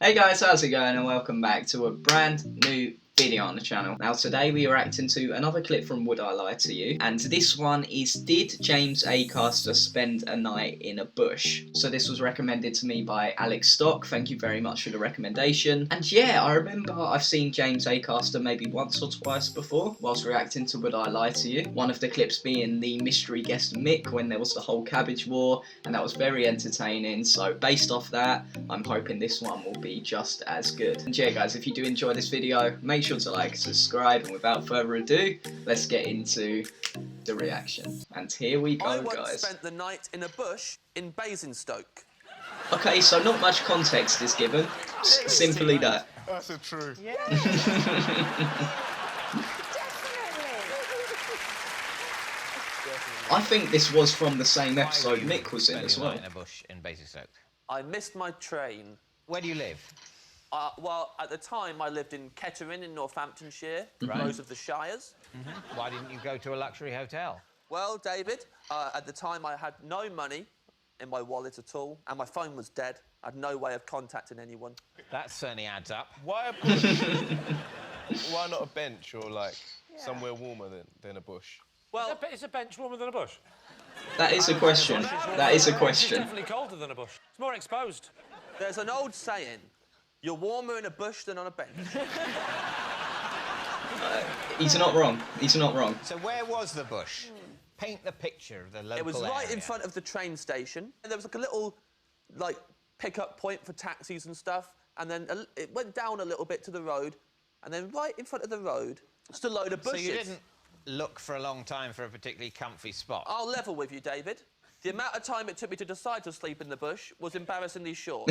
Hey guys, how's it going and welcome back to a brand new video on the channel. Now today we are reacting to another clip from Would I Lie to You, and this one is Did James Acaster Spend a Night in a Bush? So this was recommended to me by Alex Stock, thank you very much for the recommendation. And yeah, I remember I've seen James Acaster maybe once or twice before whilst reacting to Would I Lie to You. One of the clips being the mystery guest Mick when there was the whole cabbage war, and that was very entertaining, so based off that I'm hoping this one will be just as good. And yeah guys, if you do enjoy this video, make sure to like, subscribe, and without further ado, let's get into the reaction. And here we go, I once guys. spent the night in a bush in Basingstoke. Okay, so not much context is given, simply that. That's the truth. Yeah. I think this was from the same episode Mick was in as well. In a bush in Basingstoke. I missed my train. Where do you live? Well, at the time, I lived in Kettering in Northamptonshire, Right. most of the Shires. Why didn't you go to a luxury hotel? Well, David, at the time, I had no money in my wallet at all, and my phone was dead. I had no way of contacting anyone. That certainly adds up. Why a bush? Why not a bench or like somewhere warmer than a bush? Well, Is a bench warmer than a bush? That is a question. That is a It's question. definitely colder than a bush. It's more exposed. there's an old saying, you're warmer in a bush than on a bench. He's not wrong. He's not wrong. So where was the bush? Paint the picture of the local It was right in area. front of the train station. And there was like a little, like, pick-up point for taxis and stuff. And then it went down a little bit to the road. And then right in front of the road, just a load of So bushes. you didn't look for a long time for a particularly comfy spot? I'll level with you, David. The amount of time it took me to decide to sleep in the bush was embarrassingly short.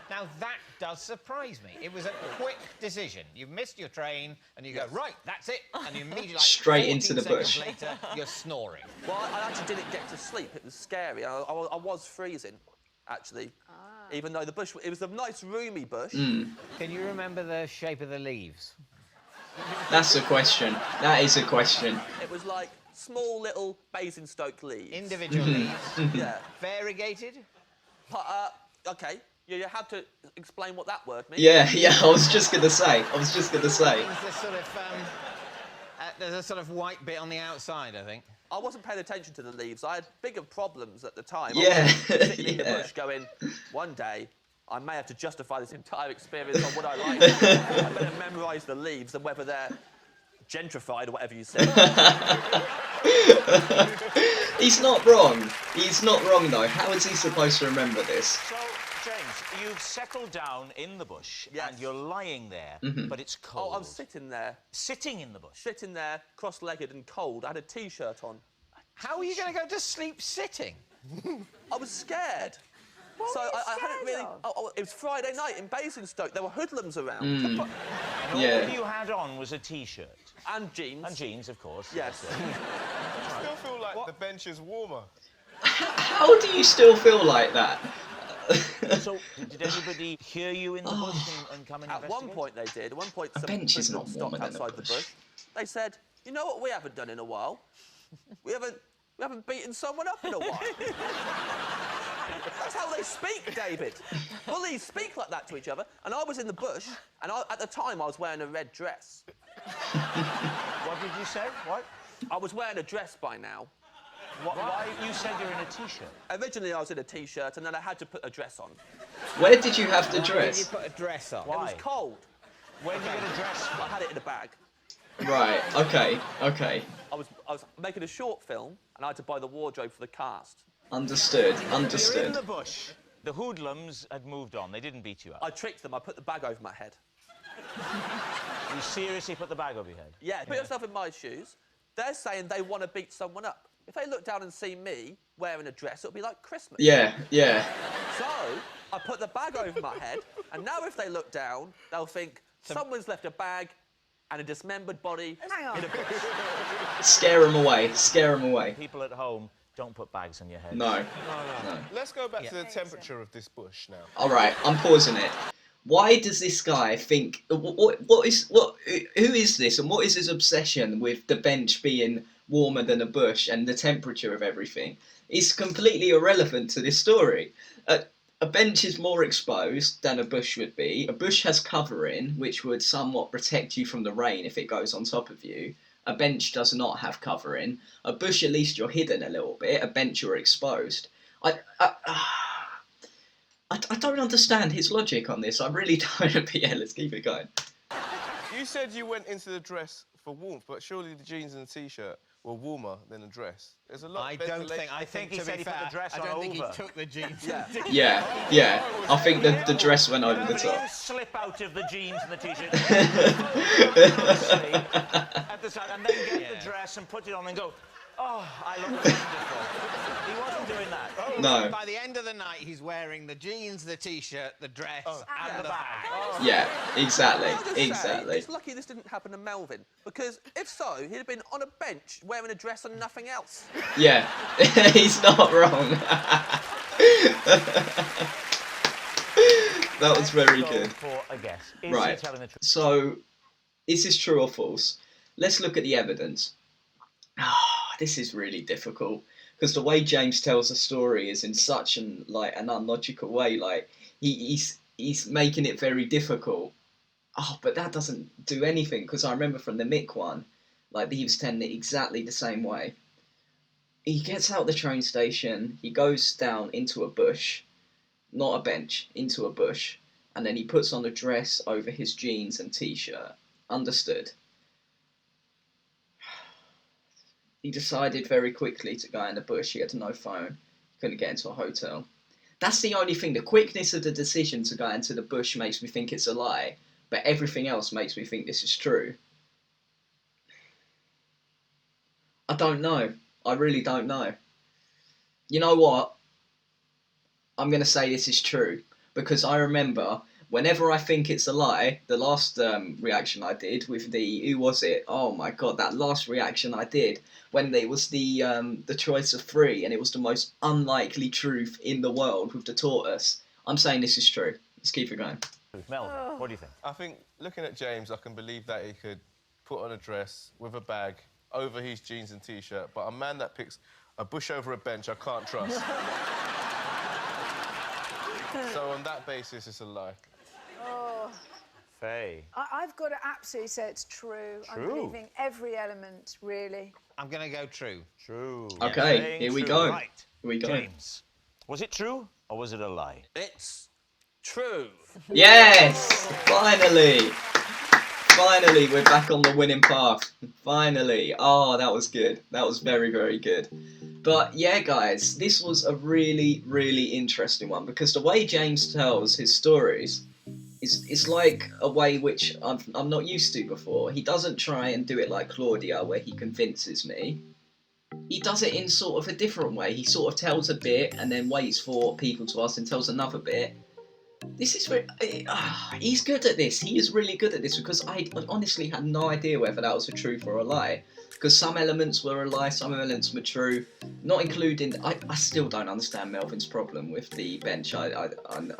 Now that does surprise me. It was a quick decision. You missed your train and you go, right, that's it. And you immediately, like, Straight into the 14 bush. seconds later, you're snoring. Well, I actually didn't get to sleep. It was scary. I was freezing, actually. Even though the bush, it was a nice roomy bush. Can you remember the shape of the leaves? That's a question. That is a question. It was like small little Basingstoke leaves. Individual leaves? Yeah. Variegated? OK, you had to explain what that word means. Yeah, I was just gonna say. There's a sort of white bit on the outside, I think. I wasn't paying attention to the leaves. I had bigger problems at the time. Yeah, I was sitting in the yeah. bush going, one day, I may have to justify this entire experience on what I like. I better memorise the leaves and whether they're gentrified or whatever you said. He's not wrong. He's not wrong, though. How is he supposed to remember this? So, James, you've settled down in the bush Yes. and you're lying there, but it's Oh, cold. I'm sitting there, Sitting in the bush. sitting there, cross-legged and cold. I had a T-shirt on. How are you going to go to sleep sitting? I was scared. So I hadn't really... it was Friday night in Basingstoke. There were hoodlums around. And all Yeah. you had on was a T-shirt. And jeans. And jeans, of course. Yes. I still feel like the bench is warmer. How do you still feel like that? So, did anybody hear you in the bush and come and At one investigate? point they did. At one point some bench is people not stopped warmer than a outside the bush. bush. They said, you know what we haven't done in a while? We haven't beaten someone up in a while. That's how they speak, David. Bullies speak like that to each other. And I was in the bush, and at the time I was wearing a red dress. What did you say? What? I was wearing a dress by now. Why? You said you're in a T-shirt. Originally I was in a T-shirt, and then I had to put a dress on. Where did you have to Did you dress? put a dress on? It was cold. Where did you get a dress I from? had it in a bag. Right, okay. I was making a short film, and I had to buy the wardrobe for the cast. Understood, You're in understood. the bush. The hoodlums had moved on. They didn't beat you up. I tricked them. I put the bag over my head. You seriously put the bag over your head? Yeah, put yourself in my shoes. They're saying they want to beat someone up. If they look down and see me wearing a dress, it'll be like Christmas. Yeah. So I put the bag over my head, and now if they look down, they'll think someone's left a bag and a dismembered body in a bush. Scare him away, scare him away. People at home, don't put bags on your head. No. Let's go back to the temperature of this bush now. Alright, I'm pausing it. Why does this guy think... who is this and what is his obsession with the bench being warmer than a bush and the temperature of everything is completely irrelevant to this story. A bench is more exposed than a bush would be. A bush has covering, which would somewhat protect you from the rain if it goes on top of you. A bench does not have covering. A bush, at least you're hidden a little bit. A bench, you're exposed. I don't understand his logic on this. I really don't. But yeah, let's keep it going. You said you went into the dress for warmth, but surely the jeans and the t-shirt were warmer than a dress. There's a lot I of don't ventilation. think. I think he to said be he put fair, the dress I on don't think over. he took the jeans. Yeah. I think the dress went over the But top. he'll slip out of the jeans and the t-shirt at the side, and then get the dress and put it on and go, oh, I look wonderful. He wasn't doing that. No. By the end of the night, he's wearing the jeans, the t-shirt, the dress, and the bag. Yeah, exactly. Can I just say, Exactly. it's lucky this didn't happen to Melvin, because if so, he'd have been on a bench wearing a dress and nothing else. Yeah, he's not wrong. That was very Go good. for a guess. Is Right. he telling the truth? So, is this true or false? Let's look at the evidence. This is really difficult because the way James tells the story is in such an unlogical way. Like he's making it very difficult. Oh, but that doesn't do anything because I remember from the Mick one, like he was telling it exactly the same way. He gets out the train station. He goes down into a bush, not a bench, into a bush, and then he puts on a dress over his jeans and t-shirt. Understood. He decided very quickly to go in the bush. He had no phone. He couldn't get into a hotel. That's the only thing. The quickness of the decision to go into the bush makes me think it's a lie, but everything else makes me think this is true. I don't know. I really don't know. You know what? I'm going to say this is true because I remember whenever I think it's a lie, the last reaction I did with the, who was it? Oh my god, that last reaction I did when it was the choice of 3 and it was the most unlikely truth in the world with the tortoise. I'm saying this is true. Let's keep it going. Melvin, what do you think? I think, looking at James, I can believe that he could put on a dress with a bag over his jeans and t-shirt, but a man that picks a bush over a bench, I can't trust. So on that basis, it's a lie. Oh, Faye. I've got to absolutely say it's true. I'm True. believing every element, really. I'm going to go true. True. Okay, Saying here we true. go. Right. Here we go. James, was it true or was it a lie? It's true. Yes! Finally! Finally, we're back on the winning path. Finally. Oh, that was good. That was very, very good. But yeah, guys, this was a really, really interesting one because the way James tells his stories is like a way which I'm not used to before. He doesn't try and do it like Claudia, where he convinces me. He does it in sort of a different way. He sort of tells a bit and then waits for people to ask and tells another bit. This is very... he's good at this. He is really good at this because I honestly had no idea whether that was a truth or a lie. Because some elements were a lie, some elements were true. Not including... I still don't understand Melvin's problem with the bench. I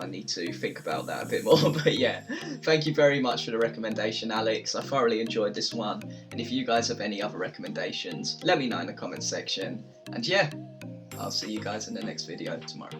need to think about that a bit more. But yeah, thank you very much for the recommendation, Alex. I thoroughly enjoyed this one. And if you guys have any other recommendations, let me know in the comments section. And yeah, I'll see you guys in the next video tomorrow.